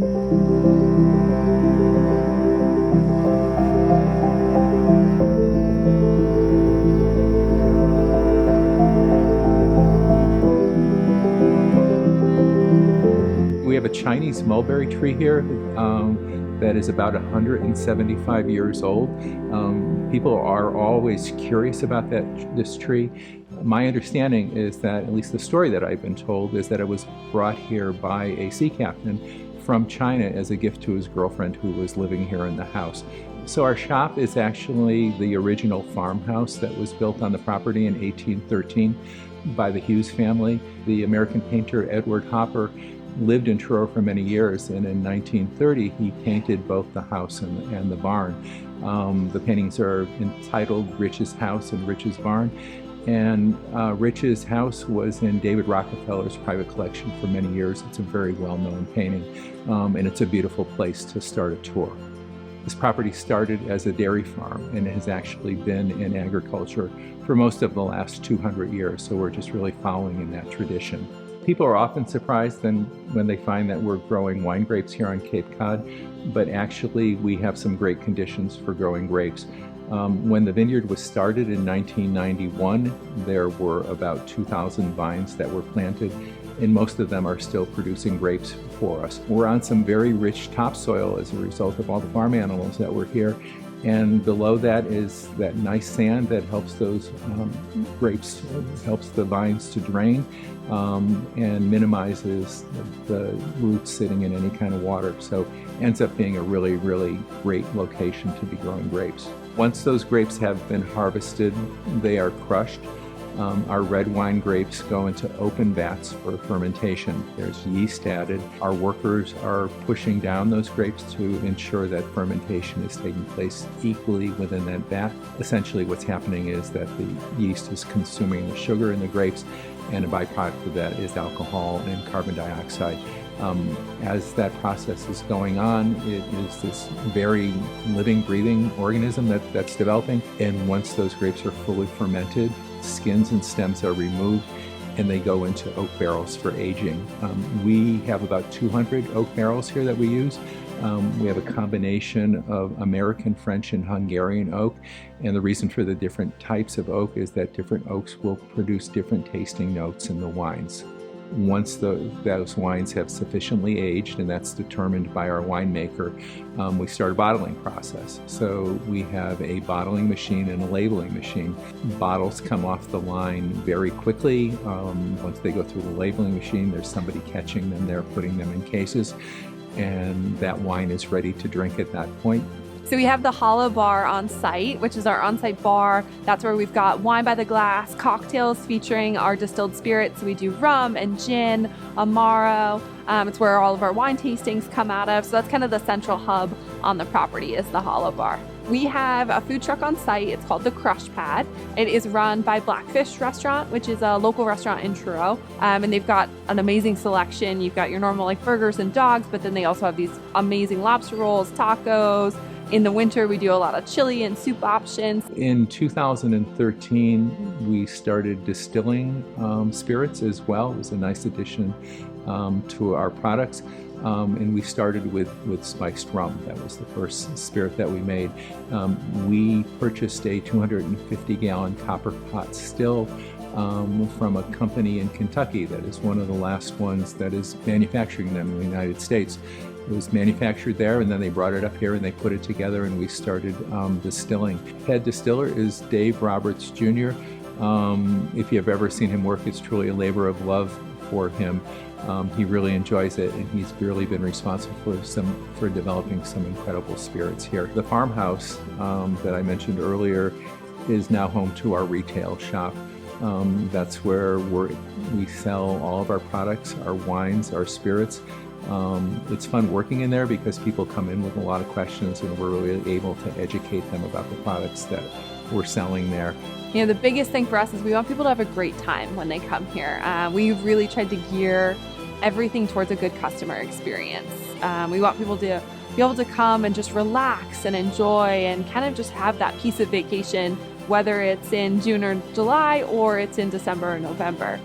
We have a Chinese mulberry tree here that is about 175 years old. People are always curious about this tree. My understanding is that, at least the story that I've been told, is that it was brought here by a sea captain from China as a gift to his girlfriend who was living here in the house. So our shop is actually the original farmhouse that was built on the property in 1813 by the Hughes family. The American painter Edward Hopper lived in Truro for many years, and in 1930 he painted both the house and the barn. The paintings are entitled Rich's House and Rich's Barn, and Rich's House was in David Rockefeller's private collection for many years. It's a very well-known painting, and it's a beautiful place to start a tour. This property started as a dairy farm and has actually been in agriculture for most of the last 200 years, so we're just really following in that tradition. People are often surprised when they find that we're growing wine grapes here on Cape Cod, but actually we have some great conditions for growing grapes. When the vineyard was started in 1991, there were about 2,000 vines that were planted, and most of them are still producing grapes for us. We're on some very rich topsoil as a result of all the farm animals that were here, and below that is that nice sand that helps those grapes, helps the vines to drain, and minimizes the roots sitting in any kind of water. So it ends up being a really, really great location to be growing grapes. Once those grapes have been harvested, they are crushed. Our red wine grapes go into open vats for fermentation. There's yeast added. Our workers are pushing down those grapes to ensure that fermentation is taking place equally within that vat. Essentially what's happening is that the yeast is consuming the sugar in the grapes, and a byproduct of that is alcohol and carbon dioxide. As that process is going on, it is this very living, breathing organism that's developing, and once those grapes are fully fermented, skins and stems are removed and they go into oak barrels for aging. We have about 200 oak barrels here that we use. We have a combination of American, French, and Hungarian oak, and the reason for the different types of oak is that different oaks will produce different tasting notes in the wines. Once those wines have sufficiently aged, and that's determined by our winemaker, we start a bottling process. So we have a bottling machine and a labeling machine. Bottles come off the line very quickly. Once they go through the labeling machine, there's somebody catching them there, putting them in cases, and that wine is ready to drink at that point. So we have the Holo Bar on site, which is our on-site bar. That's where we've got wine by the glass, cocktails featuring our distilled spirits. So we do rum and gin, Amaro. It's where all of our wine tastings come out of. So that's kind of the central hub on the property is the Holo Bar. We have a food truck on site. It's called the Crush Pad. It is run by Blackfish Restaurant, which is a local restaurant in Truro. And they've got an amazing selection. You've got your normal like burgers and dogs, but then they also have these amazing lobster rolls, tacos. In the winter, we do a lot of chili and soup options. In 2013, we started distilling spirits as well. It was a nice addition to our products. And we started with spiced rum. That was the first spirit that we made. We purchased a 250-gallon copper pot still from a company in Kentucky that is one of the last ones that is manufacturing them in the United States. It was manufactured there, and then they brought it up here and they put it together, and we started distilling. Head distiller is Dave Roberts Jr. If you've ever seen him work, it's truly a labor of love for him. He really enjoys it, and he's really been responsible for developing some incredible spirits here. The farmhouse that I mentioned earlier is now home to our retail shop. That's where we sell all of our products, our wines, our spirits. It's fun working in there because people come in with a lot of questions, and we're really able to educate them about the products that we're selling there. You know, the biggest thing for us is we want people to have a great time when they come here. We've really tried to gear everything towards a good customer experience. We want people to be able to come and just relax and enjoy and kind of just have that piece of vacation, whether it's in June or July or it's in December or November.